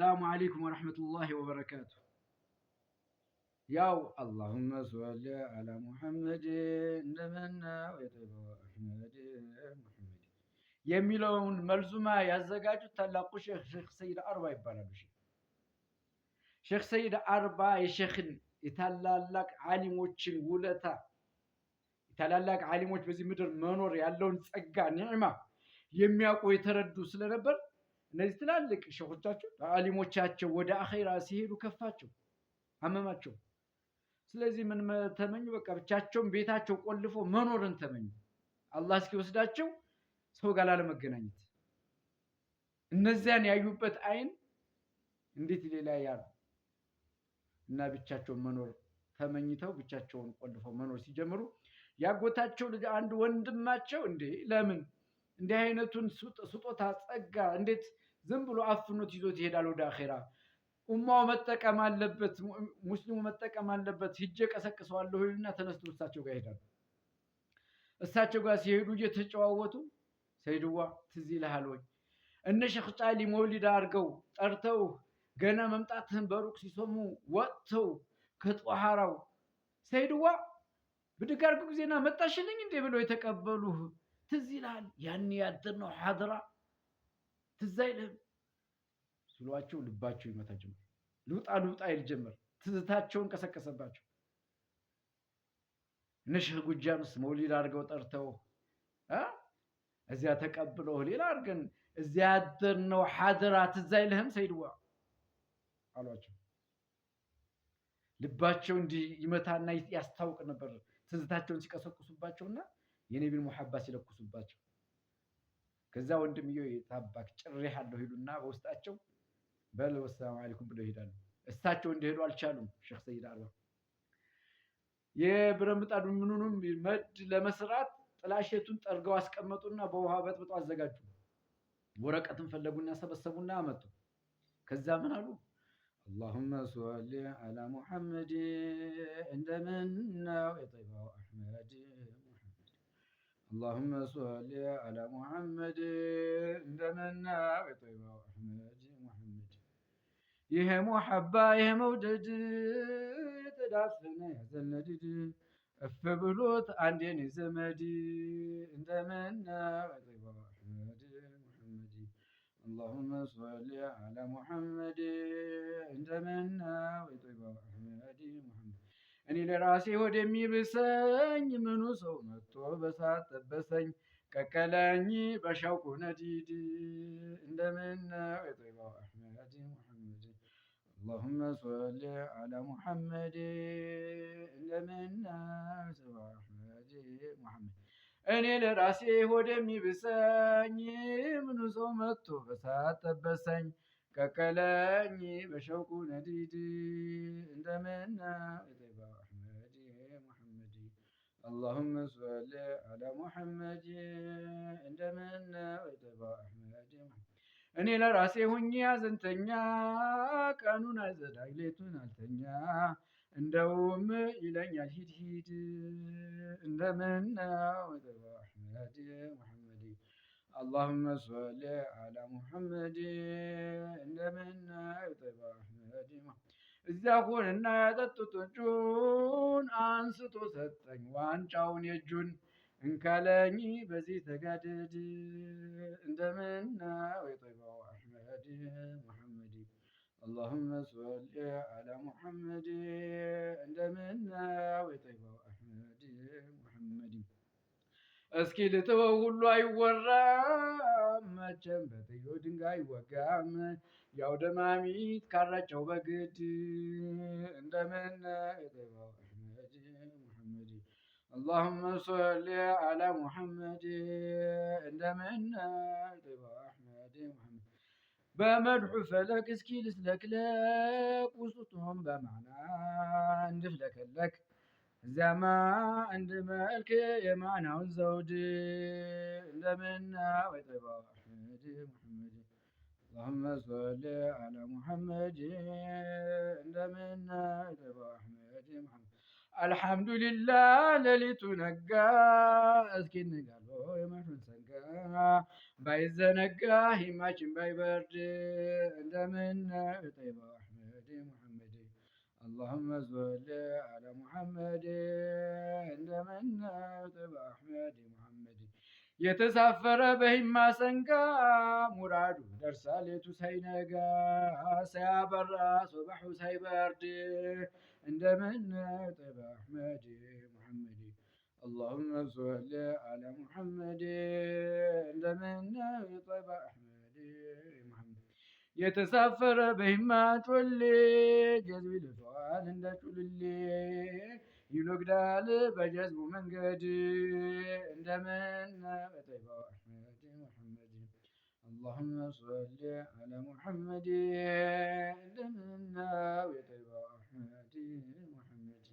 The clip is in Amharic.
السلام عليكم ورحمة الله وبركاته. ياو اللهم صل على محمد እንደምና ወይተባህመድ محمد የሚለውን መልዙማ ያዘጋጁት ታላቁ ሼክ ሰይድ አርባ ይባላሉ። ሼክ ሰይድ አርባ የሼክን የታላላቅ ዓሊሞችን ውለታ ታላላቅ ዓሊሞች በዚህ ምድር መኖር ያለውን ጸጋ ኒዕማ የሚያውቁ የተረዱ ስለነበር እነዚህ ትላልቅ ሼኾቻቸው ዓሊሞቻቸው ወደ አኺራ ሲሄዱ ከፋቸው፣ አመማቸው። ስለዚህ ምን ተመኙ? በቃ ብቻቸውን ቤታቸው ቆልፎ መኖርን ተመኙ። አላህ እስኪወስዳቸው ሰው ጋር ላለመገናኘት። እነዚያን ያዩበት አይን እንዴት ሌላ ያሉ እና ብቻቸውን መኖር ተመኝተው ብቻቸውን ቆልፈው መኖር ሲጀምሩ ያጎታቸው ልጅ አንድ ወንድማቸው እንዴ ለምን እንዲህ አይነቱን ስጦታ ጸጋ እንዴት ዝም ብሎ አፍኖት ይዞት ይሄዳል ወደ አኺራ? ኡማው መጠቀም አለበት፣ ሙስሊሙ መጠቀም አለበት። ሂጄ ቀሰቅሰዋለሁ ይሉና ተነስቶ እሳቸው ጋር ይሄዳሉ። እሳቸው ጋር ሲሄዱ እየተጨዋወቱ ሰይድዋ ትዝ ይልሃል ወይ እነ ሼኽ ጫሊ መውሊድ አድርገው ጠርተው ገና መምጣትህን በሩቅ ሲሰሙ ወጥተው ከጧሃራው ሰይድዋ ብድግ አድርገው ጊዜና መጣሽልኝ እንዴ ብለው የተቀበሉህ ትዝ ይልሃል? ያን ያደርነው ሐድራ ትዝ አይልህም ሲሏቸው ልባቸው ይመታ ጀመር። ልውጣ ይል ጀመር። ትዝታቸውን ቀሰቀሰባቸው። እነ ሼኽ ጎጃምስ መውሊድ አድርገው ጠርተው እዚያ ተቀብለው ሌላ አድርገን እዚያ ያደርነው ሐድራ ትዝ አይልህም ሰይድዋ አሏቸው። ልባቸው እንዲህ ይመታና ያስታውቅ ነበር ትዝታቸውን ሲቀሰቅሱባቸውና የነቢን ሙሐባ ሲለኩሱባቸው። ከዛ ወንድምየው የታባክ ጭሬሃለሁ ይሉና በውስጣቸው በል ወሰላሙ አለይኩም ብለው ይሄዳሉ። እሳቸው እንደሄዱ አልቻሉም። ሼኽ ሰይድ አርባ የብረት ምጣዱን ምኑንም መድ ለመስራት ጥላሸቱን ጠርገው አስቀመጡና በውሃ በጥብጠው አዘጋጁ። ወረቀትን ፈለጉና ሰበሰቡና አመጡ። ከዛ ምን አሉ? اللهم صل على محمد እንደምና ወይጠይባው አህመድ اللهم صل على محمد እንደምና ወይጠይባው አህመድ محمد ይሄ ሙሐባ ይሄ መውደድ የተዳፈነ ያዘነድድ እፍ ብሎት አንዴን ዘመድ እንደምና ወይጠይባው አህመድ محمد اللهم صل على محمد እንደምና ወይጠይባው አህመድ محمد እኔ ለራሴ ወደሚብሰኝ ምኑ ሰው መጥቶ በሳት ጠበሰኝ ቀቀለኝ በሸውቁ ነዲድ እንደምና ወይጠይባው አህመድ محمد اللهم صل على محمد እንደምና ወይጠይባው አህመድ محمد እኔ ለራሴ ወደሚብሰኝ ምኑ ሰው መጥቶ በሳት ጠበሰኝ ቀቀለኝ በሸውቁ ነዲድ እንደምና ወይጠይባው አህመድ محمد اللهم صل على محمد እንደምና ወይጠይባው አህመድ እኔ ለራሴ ሁኜ ያዘንተኛ ቀኑን አልዘዳግ ሌቱን አልተኛ እንደውም ይለኛል ሂድ ሂድ እንደምና ወይጠይባው አህመድ محمد اللهم صل على محمد እንደምና ወይጠይባው አህመድ እዚያ ሆነና ያጠጡት እጁን አንስቶ ሰጠኝ ዋንጫውን የእጁን እንካለኝ በዚህ ተጋደድ እንደምና ወይጠይባው አህመድ محمد اللهم صل على محمد እንደምና ወይጠይባው አህመድ محمد እስኪ ልተወው ሁሉ አይወራም መቼም በጥዮ ድንጋይ ወጋም ያው ደማሚት ካራቸው በግድ እንደምና ወይጠይባው አህመድ محمد اللهم صل على محمد እንደምና ወይጠይባው አህመድ محمد በመድሑ ፈለክ እስኪ ልስለክለክ ውስጡም በማዕና እንድፍለከለክ እዚያማ እንድ መልክ የማዕናውን ዘውድ እንደምና ወይጠይባው አህመድ محمد اللهم صل على محمد እንደምና ወይጠይባው አህመድ محمد አልሐምዱሊላህ ሌሊቱ ነጋ እስኪ ንጋለው የመሹን ሰንጋ ባይዘነጋ ሂማችን ባይበርድ እንደ እንደምን طيبة أحمد محمد اللهم صل على محمد እንደምን طيبة أحمد محمد የተሳፈረ በሂማ ሰንጋ ሙራዱ ደርሳ ሌቱ ሳይነጋ ሳያበራ ሶባሑ ሳይበርድ እንደምን طيبة أحمد محمد اللهم صل على محمد እንደምን طيبة أحمد محمد የተሳፈረ በሂማ ጮሌ ጀዝብ ይልፈዋል እንደ ጩልሌ ይኖግዳል በጀዝቡ መንገድ እንደምን طيبة أحمد محمد اللهم صل على محمد እንደምን طيبة أحمد محمد